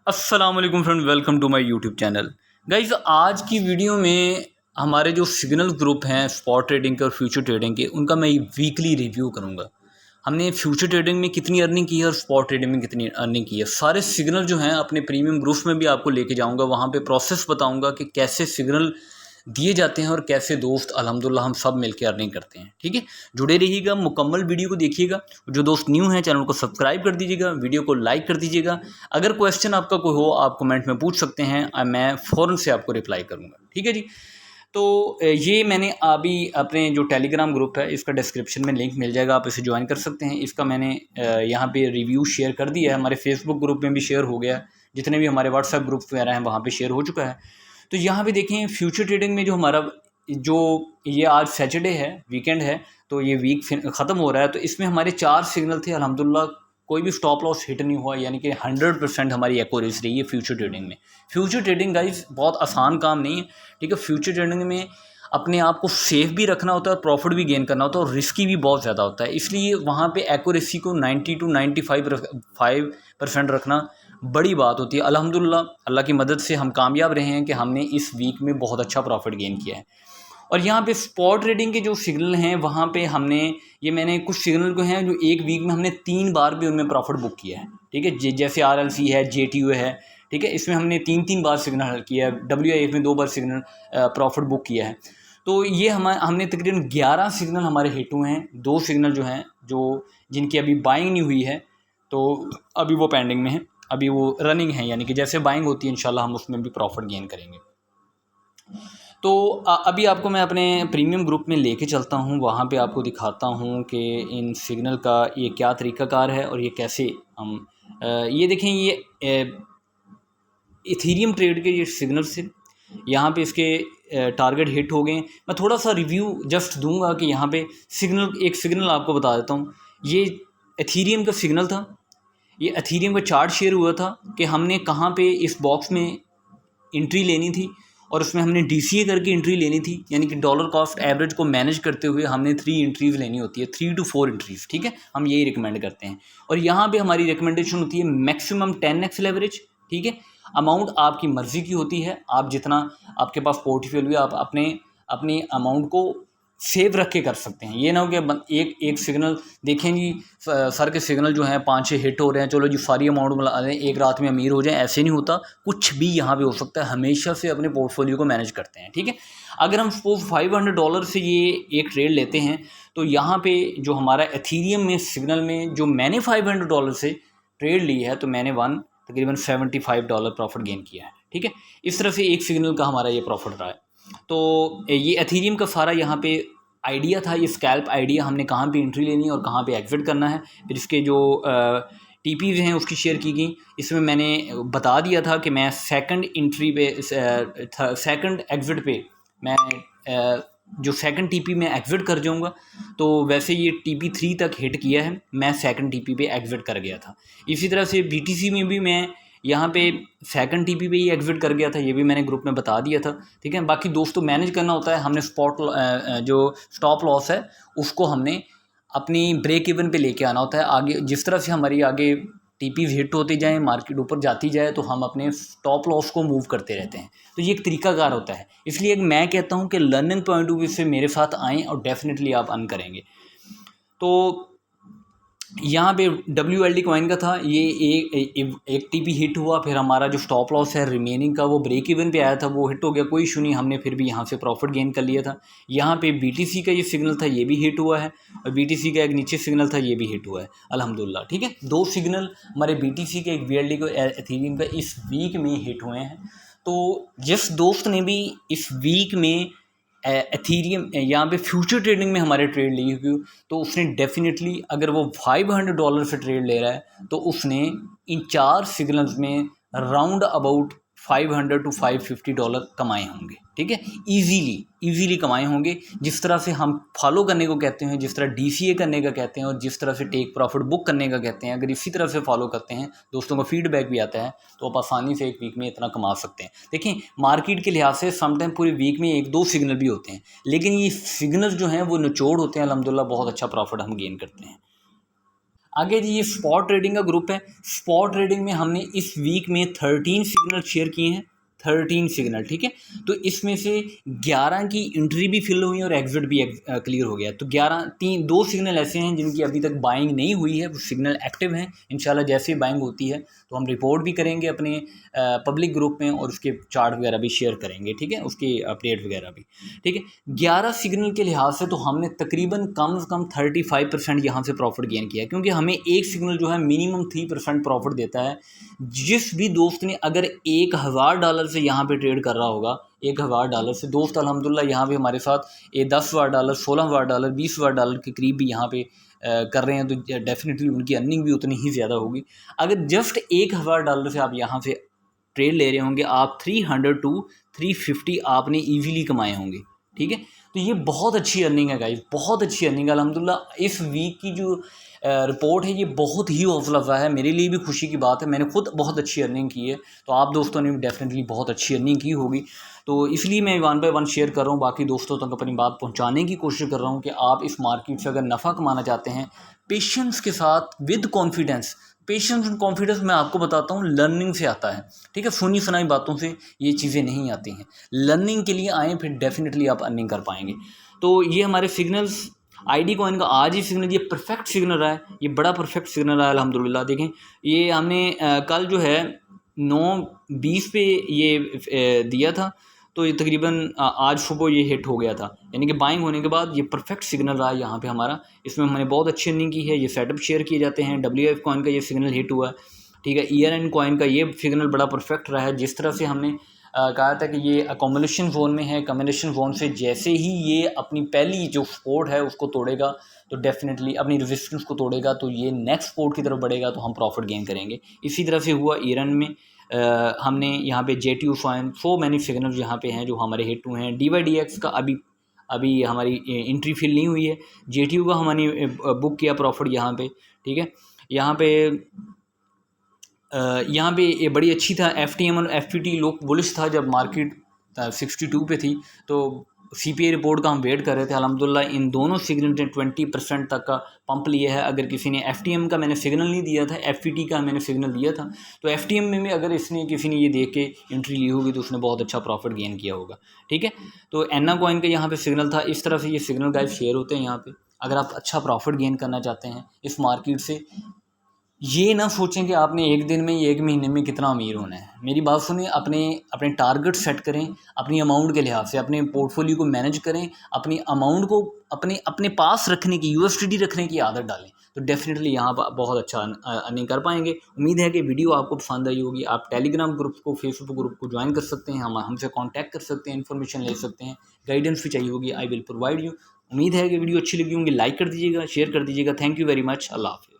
अस्सलाम वालेकुम friend, welcome to my YouTube channel. Guys, आज की वीडियो में हमारे जो सिग्नल ग्रुप हैं स्पॉट ट्रेडिंग के और फ्यूचर ट्रेडिंग के, उनका मैं वीकली रिव्यू करूंगा। हमने फ्यूचर ट्रेडिंग में कितनी अर्निंग की है और स्पॉट ट्रेडिंग में कितनी अर्निंग की है, सारे सिग्नल जो हैं अपने प्रीमियम ग्रुप्स में भी आपको लेके जाऊंगा। वहाँ पे प्रोसेस बताऊंगा कि कैसे सिग्नल दिए जाते हैं और कैसे दोस्त अल्हम्दुलिल्लाह हम सब मिलकर अर्निंग करते हैं। ठीक है, जुड़े रहिएगा, मुकम्मल वीडियो को देखिएगा। जो दोस्त न्यू हैं चैनल को सब्सक्राइब कर दीजिएगा, वीडियो को लाइक कर दीजिएगा। अगर क्वेश्चन आपका कोई हो आप कमेंट में पूछ सकते हैं, मैं फ़ौरन से आपको रिप्लाई करूँगा। ठीक है जी। तो ये मैंने अभी अपने जो टेलीग्राम ग्रुप है इसका डिस्क्रिप्शन में लिंक मिल जाएगा, आप इसे ज्वाइन कर सकते हैं। इसका मैंने यहाँ पे रिव्यू शेयर कर दिया है, हमारे फेसबुक ग्रुप में भी शेयर हो गया, जितने भी हमारे व्हाट्सएप ग्रुप वगैरह हैं वहाँ पे शेयर हो चुका है। तो यहाँ पे देखें फ्यूचर ट्रेडिंग में जो हमारा जो ये आज सैटरडे है, वीकेंड है, तो ये वीक ख़त्म हो रहा है। तो इसमें हमारे 4 सिग्नल थे, अल्हम्दुलिल्लाह कोई भी स्टॉप लॉस हिट नहीं हुआ, यानी कि 100% हमारी एक्यूरेसी रही है फ्यूचर ट्रेडिंग में। फ्यूचर ट्रेडिंग गाइस बहुत आसान काम नहीं है। ठीक है, फ्यूचर ट्रेडिंग में अपने आप को सेफ भी रखना होता है और प्रॉफिट भी गेन करना होता है और रिस्की भी बहुत ज़्यादा होता है। इसलिए वहाँ पे एक्यूरेसी को 90 to 95% रखना बड़ी बात होती है। अल्हम्दुलिल्लाह अल्लाह की मदद से हम कामयाब रहे हैं कि हमने इस वीक में बहुत अच्छा प्रॉफिट गेन किया है। और यहाँ पे स्पॉट ट्रेडिंग के जो सिग्नल हैं वहाँ पे हमने मैंने कुछ सिग्नल को हैं जो एक वीक में हमने 3 बार भी उनमें प्रॉफिट बुक किया है। ठीक है, जैसे RLC है, JTU है। ठीक है, इसमें हमने 3 बार सिग्नल किया है। WIF में 2 बार सिग्नल प्रॉफिट बुक किया है। तो ये हमने तकरीबन 11 सिग्नल हमारे हिट हुए हैं। 2 सिग्नल जो हैं जो जिनकी अभी बाइंग नहीं हुई है, तो अभी वो पेंडिंग में है, अभी वो रनिंग है, यानी कि जैसे बाइंग होती है इंशाल्लाह हम उसमें भी प्रॉफिट गेन करेंगे। तो अभी आपको मैं अपने प्रीमियम ग्रुप में लेके चलता हूँ, वहाँ पे आपको दिखाता हूँ कि इन सिग्नल का ये क्या तरीक़ाकार है और ये कैसे हम ये देखें, ये इथीरियम ट्रेड के ये सिग्नल से यहाँ पे इसके टारगेट हिट हो गए। मैं थोड़ा सा रिव्यू जस्ट दूंगा कि यहाँ पे एक सिग्नल आपको बता देता हूँ। ये इथीरियम का सिग्नल था, ये इथीरियम का चार्ट शेयर हुआ था कि हमने कहाँ पे इस बॉक्स में एंट्री लेनी थी और उसमें हमने DCA करके एंट्री लेनी थी, यानी कि डॉलर कॉस्ट एवरेज को मैनेज करते हुए हमने 3 एंट्रीज़ लेनी होती है, 3 to 4 एंट्रीज़। ठीक है, हम यही रिकमेंड करते हैं। और यहाँ पे हमारी रिकमेंडेशन होती है मैक्सिमम 10x लेवरेज। ठीक है, अमाउंट आपकी मर्ज़ी की होती है, आप जितना आपके पास पोर्टफोलियो आप अपनी अमाउंट को सेव रख के कर सकते हैं। ये ना हो कि एक सिग्नल देखें जी, सर के सिग्नल जो हैं 5-6 हिट हो रहे हैं, चलो जी सारी अमाउंट मिला लें, एक रात में अमीर हो जाएं, ऐसे नहीं होता। कुछ भी यहाँ पे हो सकता है, हमेशा से अपने पोर्टफोलियो को मैनेज करते हैं। ठीक है, अगर हम सपोज $500 से ये एक ट्रेड लेते हैं, तो यहाँ पे जो हमारा एथीरियम में सिग्नल में जो मैंने $500 से ट्रेड ली है, तो मैंने तकरीबन $75 प्रॉफिट गेन किया है। ठीक है, इस तरह से एक सिग्नल का हमारा ये प्रॉफिट रहा है। तो ये एथीरियम का सारा यहाँ पे आइडिया था, ये स्कैल्प आइडिया, हमने कहाँ पे एंट्री लेनी है और कहाँ पे एग्जिट करना है। फिर इसके जो TPs हैं उसकी शेयर की गई। इसमें मैंने बता दिया था कि मैं सेकंड एंट्री पे सेकंड एग्जिट पे मैं जो सेकंड TP में एग्जिट कर जाऊंगा। तो वैसे ये TP 3 तक हिट किया है, मैं सेकंड TP पे एग्जिट कर गया था। इसी तरह से BTC में भी मैं यहाँ पे सेकंड TP पे ही एग्जिट कर गया था, ये भी मैंने ग्रुप में बता दिया था। ठीक है, बाकी दोस्तों मैनेज करना होता है। हमने जो स्टॉप लॉस है उसको हमने अपनी ब्रेक इवन पे लेके आना होता है। आगे जिस तरह से हमारी आगे TPs हिट होते जाएँ, मार्केट ऊपर जाती जाए, तो हम अपने स्टॉप लॉस को मूव करते रहते हैं। तो ये एक तरीकाकार होता है। इसलिए मैं कहता हूँ कि लर्निंग पॉइंट ऑफ व्यू से मेरे साथ आएँ और डेफिनेटली आप अर्न करेंगे। तो यहाँ पे WLD कॉइन का था, ये एक TP हिट हुआ, फिर हमारा जो स्टॉप लॉस है रिमेनिंग का वो ब्रेक इवन पे आया था, वो हिट हो गया, कोई इशू नहीं, हमने फिर भी यहाँ से प्रॉफिट गेन कर लिया था। यहाँ पे BTC का ये सिग्नल था, ये भी हिट हुआ है, और BTC का एक नीचे सिग्नल था, ये भी हिट हुआ है अल्हम्दुलिल्लाह। ठीक है, 2 सिग्नल हमारे BTC के, एक BLD को एथीरियम का इस वीक में हिट हुए हैं। तो जिस दोस्त ने भी इस वीक में एथीरियम यहाँ पे फ्यूचर ट्रेडिंग में हमारे ट्रेड ली हुई, तो उसने डेफिनेटली, अगर वो $500 से ट्रेड ले रहा है, तो उसने इन 4 सिग्नल्स में राउंड अबाउट $500 to $550 कमाए होंगे। ठीक है, इजीली कमाए होंगे। जिस तरह से हम फॉलो करने को कहते हैं, जिस तरह DCA करने का कहते हैं और जिस तरह से टेक प्रॉफिट बुक करने का कहते हैं, अगर इसी तरह से फॉलो करते हैं, दोस्तों का फीडबैक भी आता है, तो आप आसानी से एक वीक में इतना कमा सकते हैं। देखिए, मार्केट के लिहाज से समटाइम पूरे वीक में 1-2 सिग्नल भी होते हैं, लेकिन ये सिग्नल जो हैं वो निचोड़ होते हैं, अल्हम्दुलिल्लाह बहुत अच्छा प्रॉफिट हम गेन करते हैं। आगे जी ये स्पॉट ट्रेडिंग का ग्रुप है। स्पॉट ट्रेडिंग में हमने इस वीक में 13 सिग्नल शेयर किए हैं, 13 सिग्नल, ठीक है। तो इसमें से 11 की एंट्री भी फिल हुई और एग्जिट भी क्लियर हो गया। तो 2 सिग्नल ऐसे हैं जिनकी अभी तक बाइंग नहीं हुई है, वो सिग्नल एक्टिव हैं। इंशाल्लाह जैसे ही बाइंग होती है तो हम रिपोर्ट भी करेंगे अपने पब्लिक ग्रुप में और उसके चार्ट वगैरह भी शेयर करेंगे, ठीक है, उसकी अपडेट वगैरह भी, ठीक है। 11 सिग्नल के लिहाज से तो हमने तकरीबन कम से कम 35% यहाँ से प्रॉफिट गेन किया, क्योंकि हमें एक सिग्नल जो है मिनिमम 3% प्रॉफिट देता है। जिस भी दोस्त ने अगर $1000 से यहाँ पे ट्रेड कर रहा होगा, $1000 से, दोस्त अल्हम्दुलिल्लाह यहाँ पे हमारे साथ ये $10,000, $16,000, $20,000 के करीब भी यहाँ पे कर रहे हैं, तो डेफिनेटली उनकी अर्निंग भी उतनी ही ज़्यादा होगी। अगर जस्ट $1000 से आप यहाँ से ट्रेड ले रहे होंगे, आप 300 टू 350 आपने ईजीली कमाए होंगे, ठीक है। तो ये बहुत अच्छी अर्निंग है गाइस, बहुत अच्छी अर्निंग है अल्हम्दुलिल्लाह। इस वीक की जो रिपोर्ट है ये बहुत ही हौसला अफजा है, मेरे लिए भी खुशी की बात है। मैंने खुद बहुत अच्छी अर्निंग की है, तो आप दोस्तों ने भी डेफिनेटली बहुत अच्छी अर्निंग की होगी। तो इसलिए मैं 1 बाय 1 शेयर कर रहा हूँ, बाकी दोस्तों तक अपनी बात पहुँचाने की कोशिश कर रहा हूँ कि आप इस मार्केट से अगर नफ़ा कमाना चाहते हैं, पेशेंस के साथ, with confidence, patience and confidence मैं आपको बताता हूँ लर्निंग से आता है, ठीक है। सुनी सुनाई बातों से ये चीज़ें नहीं आती हैं। लर्निंग के लिए आएँ, फिर डेफिनेटली आप अर्निंग कर पाएंगे। तो ये हमारे सिग्नल्स, आईडी कॉइन का आज ही सिग्नल, ये परफेक्ट सिग्नल रहा है, ये बड़ा परफेक्ट सिग्नल रहा है अल्हम्दुलिल्लाह। देखें ये हमने कल जो है 9:20 पे ये दिया था, तो ये तकरीबन आज सुबह ये हिट हो गया था, यानी कि बाइंग होने के बाद ये परफेक्ट सिग्नल रहा है यहाँ पे हमारा। इसमें हमने बहुत अच्छी अर्निंग की है। ये सेटअप शेयर किए जाते हैं। WF कॉइन का ये सिग्नल हिट हुआ है, ठीक है। ERN कॉइन का ये सिग्नल बड़ा परफेक्ट रहा है। जिस तरह से हमने कहा था कि ये अकोमोडेशन जोन में है, कम्युनिकेशन जोन से जैसे ही ये अपनी पहली जो सपोर्ट है उसको तोड़ेगा, तो डेफिनेटली अपनी रेजिस्टेंस को तोड़ेगा, तो ये नेक्स्ट सपोर्ट की तरफ बढ़ेगा, तो हम प्रॉफिट गेन करेंगे। इसी तरह से हुआ ERN में। हमने यहाँ पे JTU कॉइन, 100 मैनी सिग्नल यहाँ पे हैं जो हमारे हिट हुए हैं। DYDX का अभी हमारी एंट्री फिल नहीं हुई है। JTU का हमने बुक किया प्रॉफिट यहाँ पे, ठीक है। यहाँ पे ये बड़ी अच्छी था। FTM और FPT लोग बुलिश था जब मार्केट 62 पे थी, तो CPI रिपोर्ट का हम वेट कर रहे थे। अल्हम्दुलिल्लाह इन दोनों सिग्नल ने 20% तक का पंप लिया है। अगर किसी ने FTM का मैंने सिग्नल नहीं दिया था, FPT का मैंने सिग्नल दिया था, तो FTM में भी अगर किसी ने ये देख के एंट्री ली होगी तो उसने बहुत अच्छा प्रॉफिट गेन किया होगा, ठीक है। तो एना कॉइन का यहाँ पे सिग्नल था। इस तरह से ये सिग्नल गाइस शेयर होते हैं यहाँ पे। अगर आप अच्छा प्रॉफिट गेन करना चाहते हैं इस मार्केट से, ये ना सोचें कि आपने एक दिन में, एक महीने में कितना अमीर होना है। मेरी बात सुनिए, अपने अपने टारगेट सेट करें, अपनी अमाउंट के लिहाज से अपने पोर्टफोलियो को मैनेज करें, अपनी अमाउंट को अपने अपने पास रखने की, USDT रखने की आदत डालें, तो डेफिनेटली यहाँ पर बहुत अच्छा अर्निंग कर पाएंगे। उम्मीद है कि वीडियो आपको पसंद आई होगी। आप टेलीग्राम ग्रुप को, फेसबुक ग्रुप को ज्वाइन कर सकते हैं, हमसे कॉन्टैक्ट कर सकते हैं, इन्फॉर्मेशन ले सकते हैं, गाइडेंस भी चाहिए होगी, आई विल प्रोवाइड यू। उम्मीद है कि वीडियो अच्छी लगी होंगी। लाइक कर दीजिएगा, शेयर कर दीजिएगा। Thank you very much. अल्लाह हाफ़िज़।